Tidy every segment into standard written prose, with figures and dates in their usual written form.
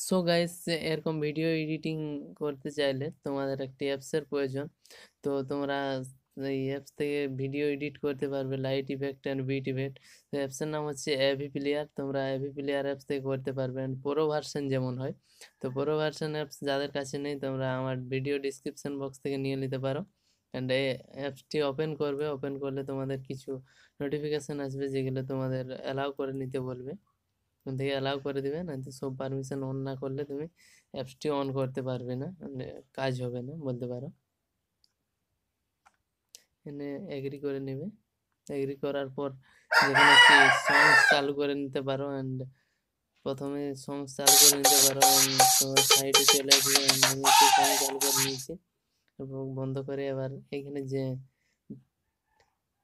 So guys, এরকম video editing করতে চাইলে তোমাদের একটি অ্যাপসের প্রয়োজন। তো তোমরা এই অ্যাপস থেকে ভিডিও এডিট করতে পারবে, light effect and beat effect. তো অ্যাপসের নাম হচ্ছে অ্যাভি প্লেয়ার। তোমরা অ্যাভি প্লেয়ার অ্যাপস থেকে করতে পারবে, প্রো ভার্সন যেমন হয়। তো প্রো ভার্সন অ্যাপস যাদের কাছে নেই, তোমরা আমার ভিডিও ডিসক্রিপশন বক্স থেকে নিয়ে নিতে পারো। অ্যান্ড এই অ্যাপসটি ওপেন করবে, ওপেন করলে তোমাদের কিছু নোটিফিকেশান আসবে, যেগুলো তোমাদের অ্যালাউ করে নিতে বলবে। ওখান থেকে অ্যালাউ করে দিবে, না তো সব পারমিশন অন না করলে তুমি অ্যাপসটি অন করতে পারবে না, মানে কাজ হবে না বলতে পারো। এখানে এগ্রি করে নেবে। এগ্রি করার পর যেখানে একটি সংস চালু করে নিতে পারো, অ্যান্ড প্রথমে সংস চালু করে নিতে পারো, তোমার সাইডে চলে আসবে। আমি একটি সং চালু করে নিয়েছি এবং বন্ধ করে এবার এখানে যে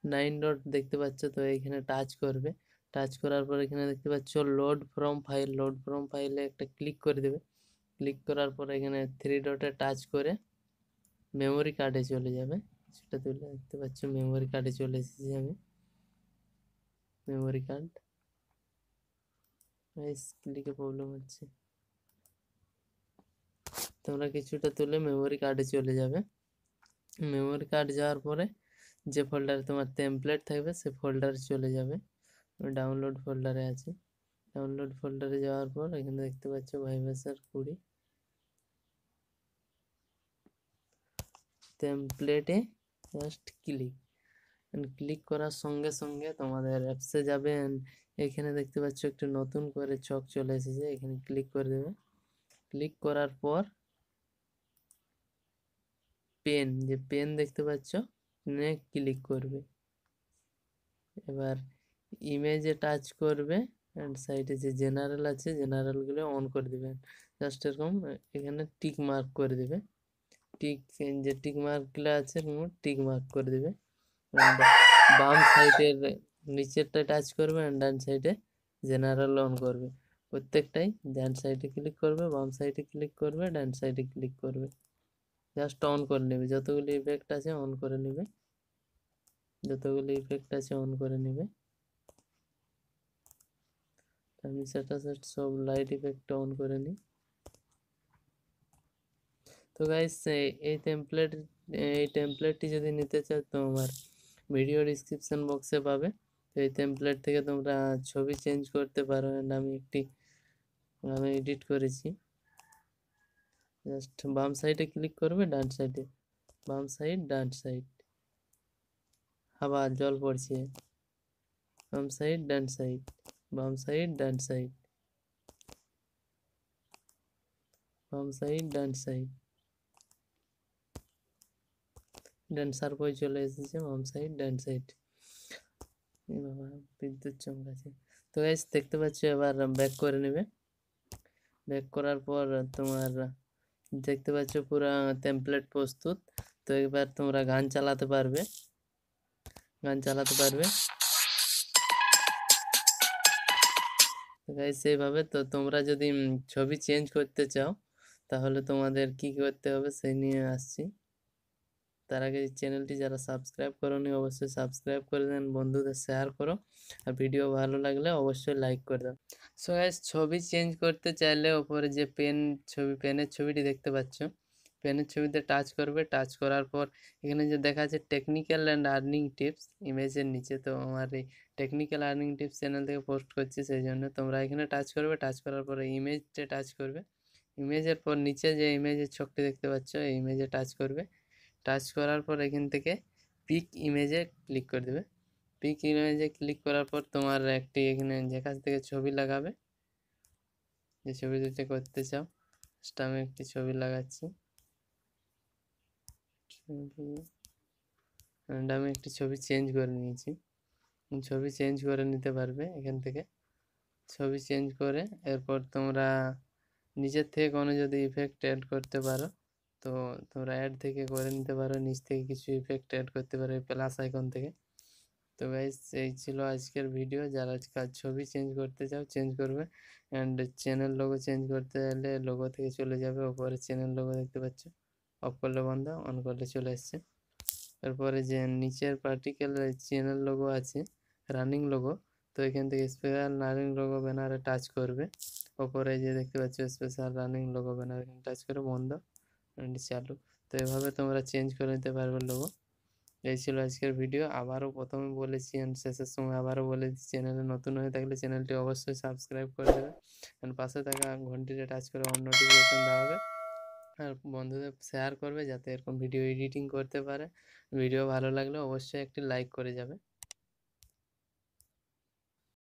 9 ডট দেখতে পাচ্ছ, তো এখানে টাচ করবে। টাচ করার পর এখানে দেখতে পাচ্ছ load from file, load from ফাইলে একটা ক্লিক করে দেবে। ক্লিক করার পর এখানে 3 ডটে টাচ করে মেমোরি কার্ডে চলে যাবে। সেটা তুলে দেখতে পাচ্ছ, মেমোরি কার্ডে চলে এসেছি আমি। মেমোরি কার্ড, ক্লিকে প্রবলেম হচ্ছে। তোমরা কিছুটা তুলে মেমোরি কার্ডে চলে যাবে। মেমোরি কার্ড যাওয়ার পরে যে ফোল্ডারে তোমার টেমপ্লেট থাকবে সে ফোল্ডারে চলে যাবে। ডাউনলোড ফোল্ডারে আছে। ডাউনলোড ফোল্ডারে যাওয়ার পর এখানে দেখতে পাচ্ছ ভাইভাসার 20 টেমপ্লেটে জাস্ট ক্লিক। ক্লিক করার সঙ্গে সঙ্গে তোমাদের অ্যাপসে যাবে। এখানে দেখতে পাচ্ছ একটু নতুন করে ছক চলে এসেছে, এখানে ক্লিক করে দেবে। ক্লিক করার পর পেন, যে পেন দেখতে পাচ্ছ, পেনে ক্লিক করবে। এবার ইমেজে টাচ করবে, অ্যান্ড সাইডে যে জেনারেল আছে জেনারেলগুলো অন করে দেবেন। জাস্ট এরকম এখানে টিক মার্ক করে দেবে। টিক, যে টিক মার্কগুলো আছে টিক মার্ক করে দেবে। বাম সাইডের নিচেরটা টাচ করবে, অ্যান্ড ডান সাইডে জেনারেল অন করবে। প্রত্যেকটাই ডান সাইডে ক্লিক করবে, বাম সাইডে ক্লিক করবে, ডান সাইডে ক্লিক করবে। জাস্ট অন করে নেবে, যতগুলি ইফেক্ট আছে অন করে নেবে। যতগুলি ইফেক্ট আছে অন করে নেবে। আমি সেটা সব লাইট ইফেক্ট অন করে নিই। তো গাইস, এই টেমপ্লেটটি যদি নিতে চাও তো আমার ভিডিও ডিসক্রিপশন বক্সে পাবে। তো এই টেমপ্লেট থেকে তোমরা ছবি চেঞ্জ করতে পারো। অ্যান্ড আমি এডিট করেছি। জাস্ট বাম সাইডে ক্লিক করবে, ডান সাইডে, বাম সাইড ডান সাইড, আবার জল পড়ছে, বাম সাইড ডান সাইড, বাম সাইড ডান সাইড, বাম সাইড ডান সাইড, ডান সার্কল চলে এসেছে, বাম সাইড ডান সাইড। বাবা, বিদ্যুৎ চমকাছে। তো গাইস দেখতে পাচ্ছ, এবার ব্যাক করে নেবে। ব্যাক করার পর তোমার দেখতে পাচ্ছ পুরো টেমপ্লেট প্রস্তুত। তো এবার তোমরা গান চালাতে পারবে। গাইস সেইভাবে। তো তোমরা যদি ছবি চেঞ্জ করতে চাও, তাহলে তোমাদের কি করতে হবে সেই নিয়ে আসছি। তার আগে চ্যানেলটি যারা সাবস্ক্রাইব করোনি অবশ্যই সাবস্ক্রাইব করে দেন, বন্ধুদের শেয়ার করো, আর ভিডিও ভালো লাগলে অবশ্যই লাইক করে দাও। সো গাইস, ছবি চেঞ্জ করতে চাইলে ওপরে যে পেনের ছবিটি দেখতে পাচ্ছ, পেনের ছবিতে টাচ করবে। টাচ করার পর এখানে যে দেখা যাচ্ছে টেকনিক্যাল অ্যান্ড আর্নিং টিপস ইমেজের নিচে, তো আমার এই টেকনিক্যাল আর্নিং টিপস চ্যানেল থেকে পোস্ট করছি, সেই জন্য তোমরা এখানে টাচ করবে। টাচ করার পরে ইমেজে টাচ করবে। ইমেজের পর নিচে যে ইমেজের ছকটি দেখতে পাচ্ছ, এই ইমেজে টাচ করবে। টাচ করার পর এখান থেকে পিক ইমেজে ক্লিক করে দেবে। পিক ইমেজে ক্লিক করার পর তোমার একটি এখানে যেখান থেকে ছবি লাগাবে, যে ছবি দিতে করতে চাও। আমি একটি ছবি লাগাচ্ছি, আমি একটি ছবি চেঞ্জ করে নিয়েছি। ছবি চেঞ্জ করে নিতে পারবে এখান থেকে। ছবি চেঞ্জ করে এরপর তোমরা নিচের থেকে কোনো যদি ইফেক্ট অ্যাড করতে পারো, তো তোমরা অ্যাড থেকে করে নিতে পারো। নিচ থেকে কিছু ইফেক্ট অ্যাড করতে পারো প্লাস আইকন থেকে। তো গাইস, এই ছিল আজকের ভিডিও। যারা ছবি চেঞ্জ করতে চাও চেঞ্জ করবে। অ্যান্ড চ্যানেল লোগো চেঞ্জ করতে হলে লোগো থেকে চলে যাবে, ওপরে চ্যানেল লোগো দেখতে পাচ্ছ, অফ করলে বন্ধ, অন করলে চলে আসছে। তারপরে যে নিচের পার্টিকেল চ্যানেল লোগো আছে, রানিং লোগো, তো এখান থেকে স্পেশাল রানিং লোগো ব্যানারে টাচ করবে। ওপরে যে দেখতে পাচ্ছ special running logo banner, touch করে বন্ধ, চালু। তো এভাবে তোমরা চেঞ্জ করে নিতে পারবে লোগো। এই ছিল আজকের ভিডিও। আবারও প্রথমে বলেছি এন্ড শেষের সময় আবারও বলে দিচ্ছি, চ্যানেলে নতুন হয়ে থাকলে চ্যানেলটি অবশ্যই সাবস্ক্রাইব করে দেবে, অ্যান্ড পাশে থাকা ঘন্টিতে টাচ করে অন নোটিফিকেশন দেওয়া হবে, আর বন্ধুদের শেয়ার করবে যাতে এরকম ভিডিও এডিটিং করতে পারে। ভিডিও ভালো লাগলে অবশ্যই একটি লাইক করে যাবে।